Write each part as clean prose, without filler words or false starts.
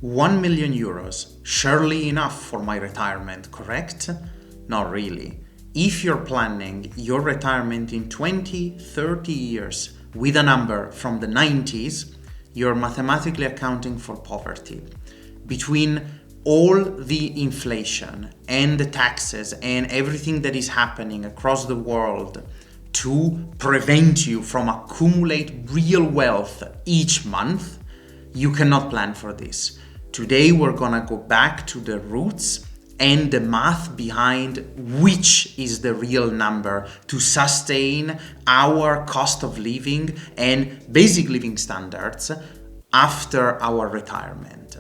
1 million euros, surely enough for my retirement, correct? Not really. If you're planning your retirement in 20, 30 years with a number from the 90s, you're mathematically accounting for poverty. Between all the inflation and the taxes and everything that is happening across the world to prevent you from accumulate real wealth each month, you cannot plan for this. Today we're gonna go back to the roots and the math behind which is the real number to sustain our cost of living and basic living standards after our retirement.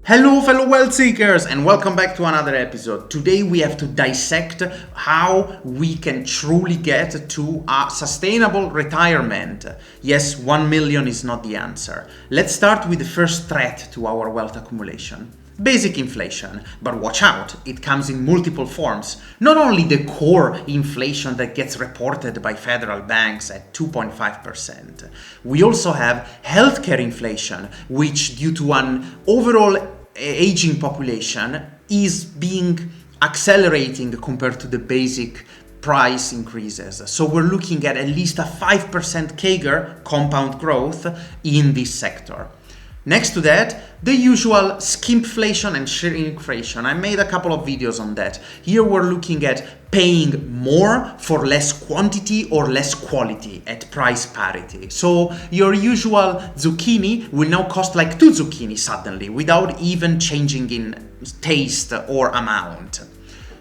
Hello fellow wealth seekers and welcome back to another episode. Today we have to dissect how we can truly get to a sustainable retirement. Yes, 1 million is not the answer. Let's start with the first threat to our wealth accumulation. Basic inflation, but watch out, it comes in multiple forms. Not only the core inflation that gets reported by federal banks at 2.5%. We also have healthcare inflation, which due to an overall aging population is being accelerating compared to the basic price increases. So we're looking at least a 5% CAGR compound growth in this sector. Next to that, the usual skimpflation and shrinkflation. I made a couple of videos on that. Here we're looking at paying more for less quantity or less quality at price parity. So your usual zucchini will now cost like 2 zucchini suddenly without even changing in taste or amount.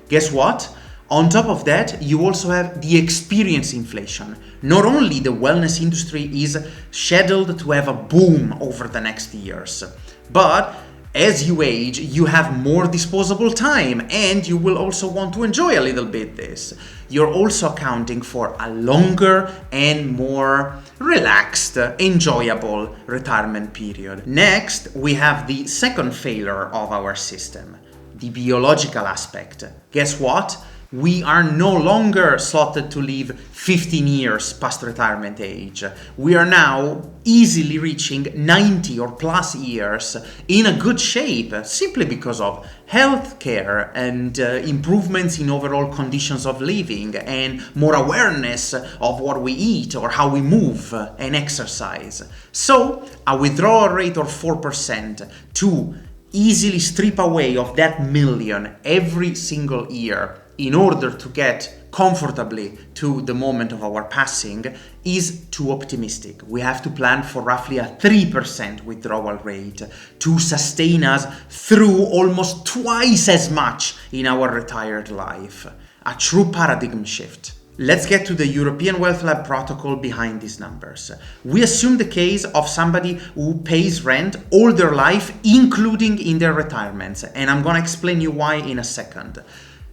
Guess what? On top of that, you also have the experience inflation. Not only the wellness industry is scheduled to have a boom over the next years, but as you age, you have more disposable time and you will also want to enjoy a little bit this. You're also accounting for a longer and more relaxed, enjoyable retirement period. Next, we have the second failure of our system, the biological aspect. Guess what? We are no longer slotted to live 15 years past retirement age. We are now easily reaching 90 or plus years in a good shape simply because of healthcare and improvements in overall conditions of living and more awareness of what we eat or how we move and exercise. So a withdrawal rate of 4% to easily strip away of that million every single year in order to get comfortably to the moment of our passing is too optimistic. We have to plan for roughly a 3% withdrawal rate to sustain us through almost twice as much in our retired life. A true paradigm shift. Let's get to the European Wealth Lab protocol behind these numbers. We assume the case of somebody who pays rent all their life, including in their retirements, and I'm gonna explain you why in a second.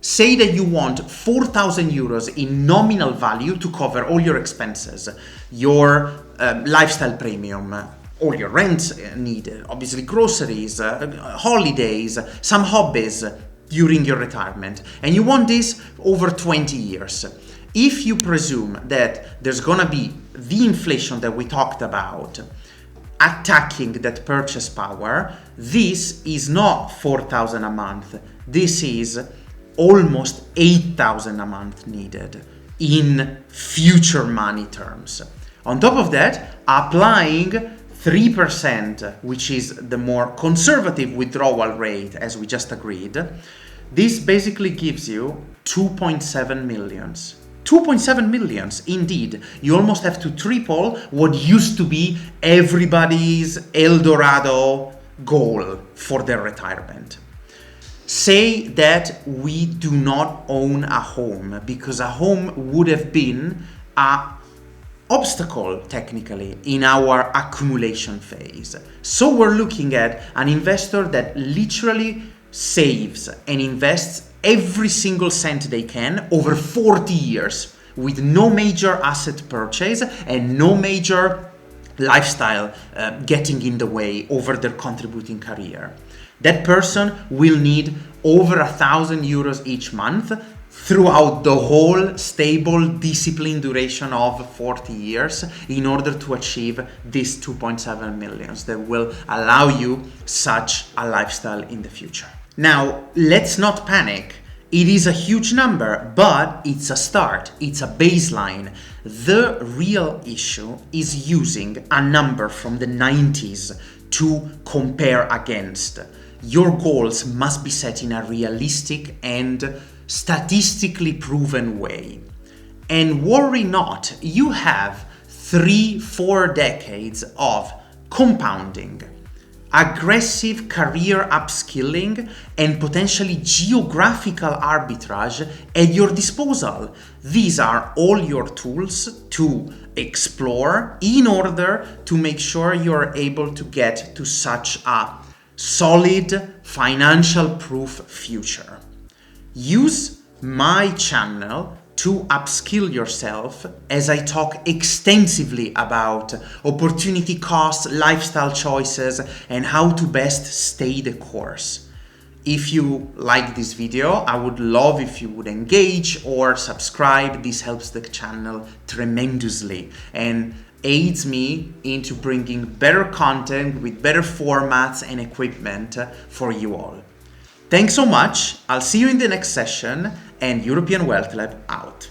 Say that you want 4,000 euros in nominal value to cover all your expenses, your lifestyle premium, all your rent needed, obviously groceries, holidays, some hobbies during your retirement, and you want this over 20 years. If you presume that there's gonna be the inflation that we talked about attacking that purchase power, this is not 4,000 a month, this is almost 8,000 a month needed in future money terms. On top of that, applying 3%, which is the more conservative withdrawal rate as we just agreed, this basically gives you 2.7 millions. 2.7 millions, indeed. You almost have to triple what used to be everybody's El Dorado goal for their retirement. Say that we do not own a home because a home would have been an obstacle technically in our accumulation phase. So we're looking at an investor that literally saves and invests every single cent they can over 40 years with no major asset purchase and no major lifestyle getting in the way over their contributing career. That person will need over 1,000 euros each month throughout the whole stable, disciplined duration of 40 years in order to achieve these 2.7 millions that will allow you such a lifestyle in the future. Now, let's not panic. It is a huge number, but it's a start, it's a baseline. The real issue is using a number from the 90s to compare against. Your goals must be set in a realistic and statistically proven way. And worry not, you have 3-4 decades of compounding, aggressive career upskilling, and potentially geographical arbitrage at your disposal. These are all your tools to explore in order to make sure you're able to get to such a solid, financial proof future. Use my channel to upskill yourself as I talk extensively about opportunity costs, lifestyle choices, and how to best stay the course. If you like this video, I would love if you would engage or subscribe. This helps the channel tremendously and aids me into bringing better content with better formats and equipment for you all. Thanks so much. I'll see you in the next session, and European Wealth Lab out.